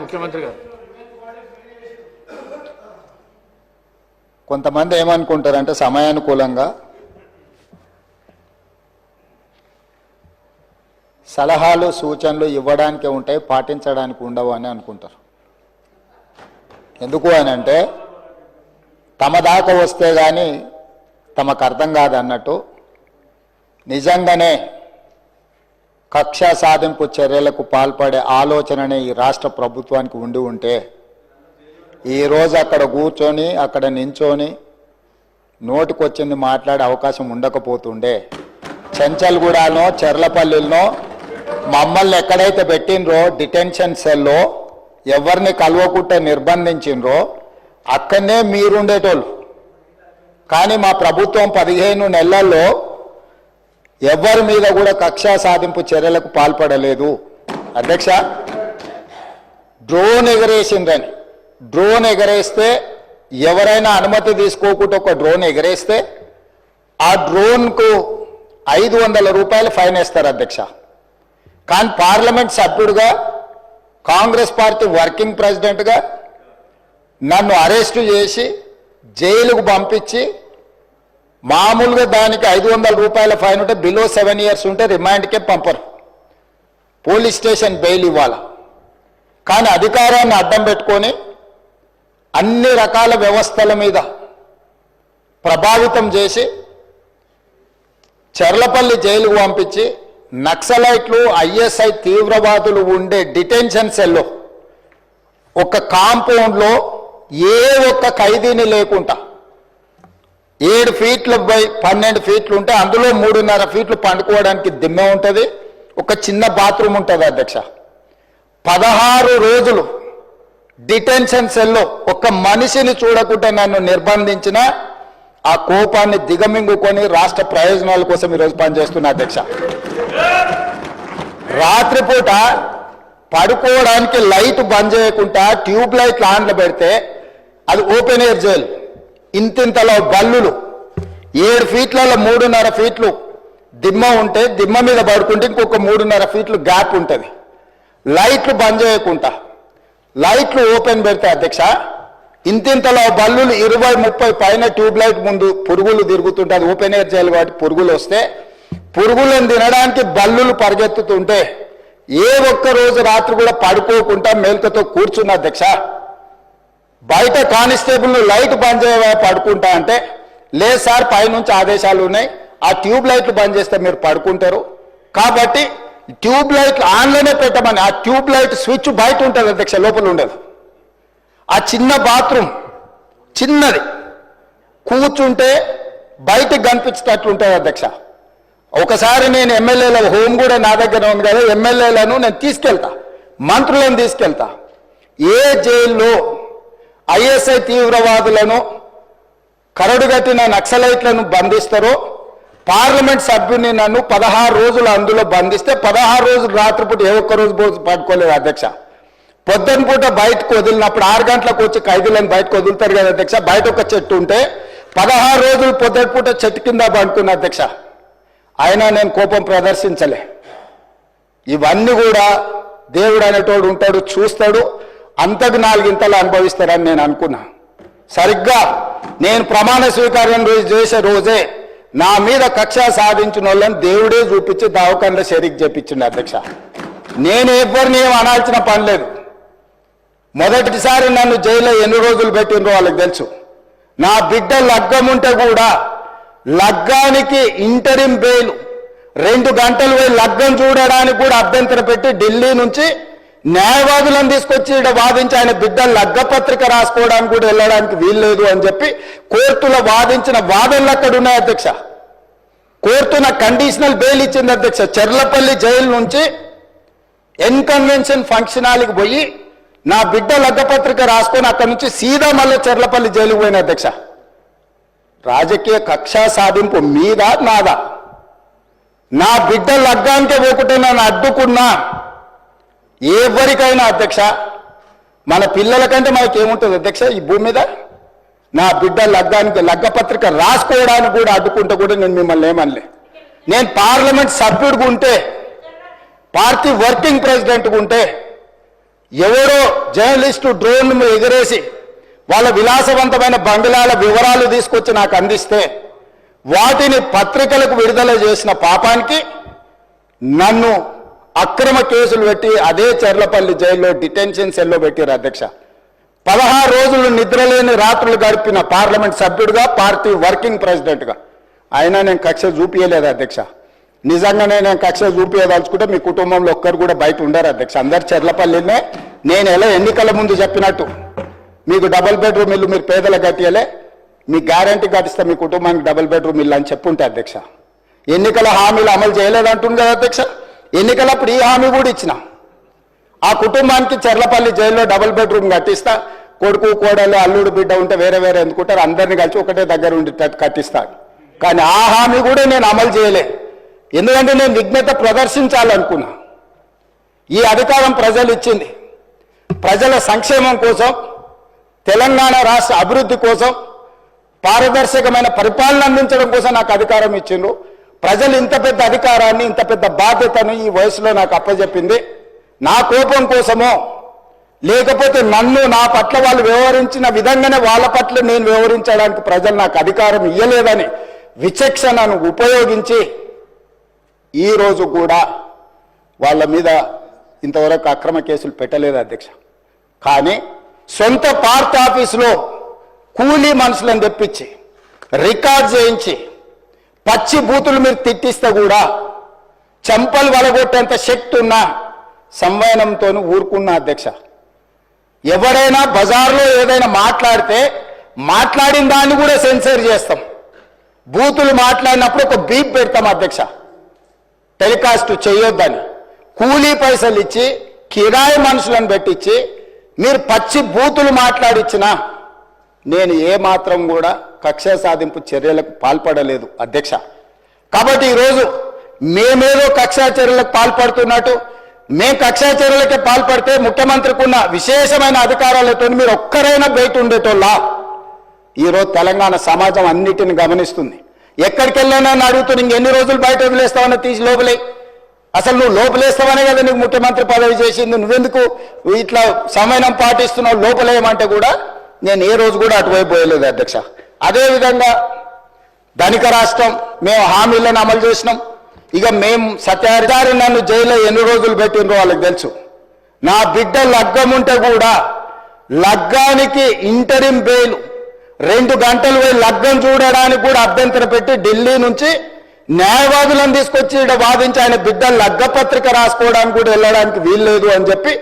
ముఖ్యమంత్రి గారు. కొంతమంది ఏమనుకుంటారంటే సమయానుకూలంగా సలహాలు సూచనలు ఇవ్వడానికి ఉంటాయి, పాటించడానికి ఉండవు అని అనుకుంటారు. ఎందుకు అని అంటే తమ దాకా వస్తే కానీ తమకు అర్థం కాదు అన్నట్టు నిజంగానే కక్ష సాధింపు చర్యలకు పాల్పడే ఆలోచననే ఈ రాష్ట్ర ప్రభుత్వానికి ఉండి ఉంటే ఈరోజు అక్కడ కూర్చొని అక్కడ నించొని నోటికొచ్చింది మాట్లాడే అవకాశం ఉండకపోతుండే. చెంచల్గూడనో చెర్లపల్లిలో మమ్మల్ని ఎక్కడైతే పెట్టినరో డిటెన్షన్ సెల్లో ఎవరిని కలవకుంటే నిర్బంధించినరో అక్కడనే మీరుండేటోళ్ళు. కానీ మా ప్రభుత్వం 15 నెలల్లో ఎవరి మీద కూడా కక్షా సాధింపు చర్యలకు పాల్పడలేదు. అధ్యక్ష, డ్రోన్ ఎగరేసిందని, డ్రోన్ ఎగరేస్తే ఎవరైనా అనుమతి తీసుకోకుండా ఒక డ్రోన్ ఎగరేస్తే ఆ డ్రోన్కు 500 రూపాయలు ఫైన్ వేస్తారు అధ్యక్ష. కానీ పార్లమెంట్ సభ్యుడిగా కాంగ్రెస్ పార్టీ వర్కింగ్ ప్రెసిడెంట్గా నన్ను అరెస్టు చేసి జైలుకు పంపించి మామూలుగా దానికి 500 రూపాయల ఫైన్ ఉంటే బిలో 7 years ఉంటే రిమాండ్కే పంపరు, పోలీస్ స్టేషన్ బెయిల్ ఇవ్వాలి. కానీ అధికారాన్ని అడ్డం పెట్టుకొని అన్ని రకాల వ్యవస్థల మీద ప్రభావితం చేసి చెర్లపల్లి జైలుకు పంపించి నక్సలైట్లు ఐఎస్ఐ తీవ్రవాదులు ఉండే డిటెన్షన్ సెల్లో ఒక కాంపౌండ్లో ఏ ఒక్క ఖైదీని లేకుండా 7 ఫీట్లు బై 12 ఫీట్లు ఉంటే అందులో 3.5 ఫీట్లు పండుకోవడానికి దిమ్మె ఉంటుంది, ఒక చిన్న బాత్రూమ్ ఉంటుంది అధ్యక్ష. 16 రోజులు డిటెన్షన్ సెల్లో ఒక్క మనిషిని చూడకుండా నన్ను నిర్బంధించిన ఆ కోపాన్ని దిగమింగుకొని రాష్ట్ర ప్రయోజనాల కోసం ఈరోజు పనిచేస్తున్నా అధ్యక్ష. రాత్రిపూట పడుకోవడానికి లైట్ బంద్ చేయకుండా ట్యూబ్ లైట్లు ఆన్లో పెడితే అది ఓపెన్ ఎయిర్ జైలు. ఇంతింతలో బల్లులు 7 ఫీట్లలో 3.5 ఫీట్లు దిమ్మ ఉంటే దిమ్మ మీద పడుకుంటే ఇంకొక 3.5 ఫీట్లు గ్యాప్ ఉంటుంది. లైట్లు బంద్ చేయకుండా లైట్లు ఓపెన్ పెడితే అధ్యక్ష ఇంతింతలో బల్లులు 20-30 పైన ట్యూబ్ లైట్ ముందు పురుగులు తిరుగుతుంటే అది ఓపెన్ ఎయిర్ జైలు కాబట్టి పురుగులు వస్తే పురుగులను తినడానికి బల్లులు పరిగెత్తుతుంటే ఏ ఒక్క రోజు రాత్రి కూడా పడుకోకుండా మేల్కతో కూర్చున్న అధ్యక్ష. బయట కానిస్టేబుల్ లైట్ బంద్ చేయవా పడుకుంటా అంటే లేదు సార్ పైనుంచి ఆదేశాలు ఉన్నాయి, ఆ ట్యూబ్ లైట్లు బంద్ చేస్తే మీరు పడుకుంటారు కాబట్టి ట్యూబ్ లైట్లు ఆన్లోనే పెట్టమని. ఆ ట్యూబ్ లైట్ స్విచ్ బయట ఉంటుంది అధ్యక్ష, లోపల ఉండదు. ఆ చిన్న బాత్రూమ్ చిన్నది కూర్చుంటే బయటకు కనిపించేటట్లు ఉంటుంది అధ్యక్ష. ఒకసారి నేను ఎమ్మెల్యేల హోమ్ కూడా నా దగ్గర ఉంది కదా, ఎమ్మెల్యేలను నేను తీసుకెళ్తా, మంత్రులను తీసుకెళ్తా. ఏ జైల్లో ఐఎస్ఐ తీవ్రవాదులను కరడుగట్టిన నక్సలైట్లను బంధిస్తారో పార్లమెంట్ సభ్యుని నన్ను 16 రోజులు అందులో బంధిస్తే 16 రోజులు రాత్రిపూట ఏ ఒక్క రోజు పడుకోలేదు అధ్యక్ష. పొద్దున పూట బయటకు వదిలినప్పుడు 6 గంటలకు వచ్చి ఖైదీలను బయటకు వదులుతారు కదా అధ్యక్ష. బయట ఒక చెట్టు ఉంటే 16 రోజులు పొద్దున పూట చెట్టు కింద పడుకున్న అధ్యక్ష. అయినా నేను కోపం ప్రదర్శించలే. ఇవన్నీ కూడా దేవుడు అనేటోడు ఉంటాడు, చూస్తాడు, అంతకు 4 ఇంతలు అనుభవిస్తారని నేను అనుకున్నా. సరిగ్గా నేను ప్రమాణ స్వీకారం చేసే రోజే నా మీద కక్ష సాధించిన వాళ్ళని దేవుడే చూపించి దావకంలో షరీక్ చేపించిండు అధ్యక్ష. నేను ఎవరిని ఏం అనాల్సిన పని లేదు. మొదటిసారి నన్ను జైల్లో ఎన్ని రోజులు పెట్టినరో వాళ్ళకి తెలుసు. నా బిడ్డ లగ్గం ఉంటే కూడా లగ్గానికి ఇంటరిం బెయిల్ 2 గంటలు పోయి లగ్గం చూడడానికి కూడా అభ్యంతరం పెట్టి ఢిల్లీ నుంచి న్యాయవాదులను తీసుకొచ్చి ఇక్కడ వాదించి ఆయన బిడ్డ లగ్గపత్రిక రాసుకోవడానికి కూడా వెళ్ళడానికి వీల్లేదు అని చెప్పి కోర్టులో వాదించిన వాదనలు అక్కడ ఉన్నాయి అధ్యక్ష. కోర్టున కండిషనల్ బెయిల్ ఇచ్చింది అధ్యక్ష. చెర్లపల్లి జైలు నుంచి ఎన్కన్వెన్షన్ ఫంక్షన్ హాల్కి పోయి నా బిడ్డ లగ్గపత్రిక రాసుకొని అక్కడి నుంచి సీదా మళ్ళీ చెర్లపల్లి జైలుకు పోయిన అధ్యక్ష. రాజకీయ కక్షా సాధింపు మీద నాదా? నా బిడ్డ లగ్గానికే పోకుంటే నన్ను అడ్డుకున్నా ఎవరికైనా అధ్యక్ష, మన పిల్లల కంటే మనకేముంటుంది అధ్యక్ష ఈ భూమి మీద? నా బిడ్డ లగ్గానికి లగ్గపత్రిక రాసుకోవడానికి కూడా అడ్డుకుంటే కూడా నేను మిమ్మల్ని ఏమనలే. నేను పార్లమెంట్ సభ్యుడిగా ఉంటే, పార్టీ వర్కింగ్ ప్రెసిడెంట్గా ఉంటే ఎవరో జర్నలిస్టు డ్రోన్ ఎగరేసి వాళ్ళ విలాసవంతమైన బంగ్లాల వివరాలు తీసుకొచ్చి నాకు అందిస్తే వాటిని పత్రికలకు విడుదల చేసిన పాపానికి నన్ను అక్రమ కేసులు పెట్టి అదే చెర్లపల్లి జైల్లో డిటెన్షన్ సెల్లో పెట్టారు అధ్యక్ష. 16 రోజులు నిద్రలేని రాత్రులు గడిపిన పార్లమెంట్ సభ్యుడిగా, పార్టీ వర్కింగ్ ప్రెసిడెంట్గా అయినా నేను కక్ష చూపించలేదు అధ్యక్ష. నిజంగానే నేను కక్ష చూపించదలుచుకుంటే మీ కుటుంబంలో ఒక్కరు కూడా బయట ఉండరు అధ్యక్ష. అందరు చెర్లపల్లినే నేను ఎలా ఎన్నికల ముందు చెప్పినట్టు మీకు డబుల్ బెడ్రూమ్ ఇల్లు మీరు పేదలకు కట్టియలే, మీ గ్యారంటీ కట్టిస్తే మీ కుటుంబానికి డబుల్ బెడ్రూమ్ ఇల్లు అని చెప్పుంటే అధ్యక్ష. ఎన్నికల హామీలు అమలు చేయలేదంటుంది కదా అధ్యక్ష. ఎన్నికలప్పుడు ఈ హామీ కూడా ఇచ్చిన ఆ కుటుంబానికి చెర్లపల్లి జైల్లో డబుల్ బెడ్రూమ్ కట్టిస్తా, కొడుకు కోడలు అల్లుడు బిడ్డ ఉంటే వేరే వేరే ఎందుకుంటారు, అందరినీ కలిసి ఒకటే దగ్గర ఉండేటట్టు కట్టిస్తాను. కానీ ఆ హామీ కూడా నేను అమలు చేయలే. ఎందుకంటే నేను విఘ్నత ప్రదర్శించాలనుకున్నా. ఈ అధికారం ప్రజలు ఇచ్చింది ప్రజల సంక్షేమం కోసం, తెలంగాణ రాష్ట్ర అభివృద్ధి కోసం, పారదర్శకమైన పరిపాలన అందించడం కోసం నాకు అధికారం ఇచ్చిండ్రు. ప్రజలు ఇంత పెద్ద అధికారాన్ని, ఇంత పెద్ద బాధ్యతను ఈ వయసులో నాకు అప్పచెప్పింది నా కోపం కోసమో, లేకపోతే నన్ను నా పట్ల వాళ్ళు వ్యవహరించిన విధంగానే వాళ్ళ పట్ల నేను వ్యవహరించడానికి ప్రజలు నాకు అధికారం ఇవ్వలేదని విచక్షణను ఉపయోగించి ఈరోజు కూడా వాళ్ళ మీద ఇంతవరకు అక్రమ కేసులు పెట్టలేదు అధ్యక్ష. కానీ సొంత పార్టీ ఆఫీసులో కూలీ మనుషులను తెప్పించి రికార్డ్ చేయించి పచ్చి బూతులు మీరు తిట్టిస్తే కూడా చెంపలు వలగొట్టేంత శక్తి ఉన్న సంవయనంతో ఊరుకున్న అధ్యక్ష. ఎవరైనా బజార్లో ఏదైనా మాట్లాడితే మాట్లాడిన దాన్ని కూడా సెన్సర్ చేస్తాం. బూతులు మాట్లాడినప్పుడు ఒక బీప్ పెడతాం అధ్యక్ష, టెలికాస్ట్ చేయొద్దని. కూలీ పైసలు ఇచ్చి కిరాయి మనుషులను పెట్టించి మీరు పచ్చి బూతులు మాట్లాడిచ్చినా నేను ఏమాత్రం కూడా కక్ష సాధింపు చర్యలకు పాల్పడలేదు అధ్యక్ష. కాబట్టి ఈరోజు మేమేదో కక్షా చర్యలకు పాల్పడుతున్నట్టు, మేము కక్షా చర్యలకే పాల్పడితే ముఖ్యమంత్రికి ఉన్న విశేషమైన అధికారాలతో మీరు ఒక్కరైనా బయట ఉండేటోళ్ళ. ఈరోజు తెలంగాణ సమాజం అన్నిటిని గమనిస్తుంది. ఎక్కడికి వెళ్ళానని అడుగుతుంది, ఇంకెన్ని రోజులు బయట వదిలేస్తావని తీసి లోపలే. అసలు నువ్వు లోపలేస్తావనే కదా నీకు ముఖ్యమంత్రి పదవి చేసింది, నువ్వెందుకు ఇట్లా సమయం పాటిస్తున్నావు లోపలేయమంటే కూడా నేను ఏ రోజు కూడా అటువైపు పోయలేదు అధ్యక్ష. అదేవిధంగా ధనిక రాష్ట్రం, మేము హామీలను అమలు చేసినాం. ఇక మేము సత్యాచారి నన్ను జైల్లో ఎన్ని రోజులు పెట్టినరో వాళ్ళకి తెలుసు. నా బిడ్డ లగ్గం ఉంటే కూడా లగ్గానికి ఇంటరిం బెయిల్ 2 గంటలు పోయి లగ్గం చూడడానికి కూడా అభ్యంతరం పెట్టి ఢిల్లీ నుంచి న్యాయవాదులను తీసుకొచ్చి ఇక్కడ వాదించి ఆయన బిడ్డ లగ్గపత్రిక రాసుకోవడానికి కూడా వెళ్ళడానికి వీల్లేదు అని చెప్పి